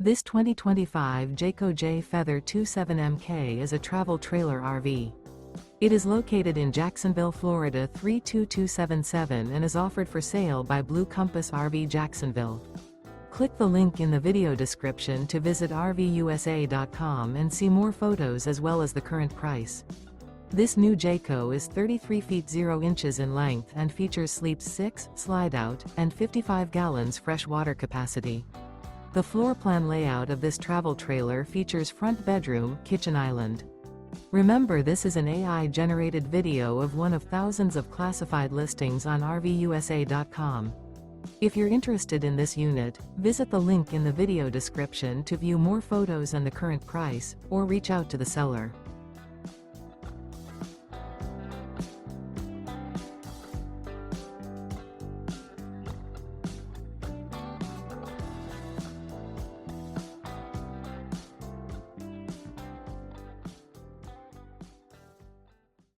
This 2025 Jayco Jay Feather 27MK is a travel trailer RV. It is located in Jacksonville, Florida 32277 and is offered for sale by Blue Compass RV Jacksonville. Click the link in the video description to visit RVUSA.com and see more photos as well as the current price. This new Jayco is 33 feet 0 inches in length and features sleeps 6, slide-out, and 55 gallons fresh water capacity. The floor plan layout of this travel trailer features front bedroom, kitchen island. Remember, this is an AI-generated video of one of thousands of classified listings on RVUSA.com. If you're interested in this unit, visit the link in the video description to view more photos and the current price, or reach out to the seller.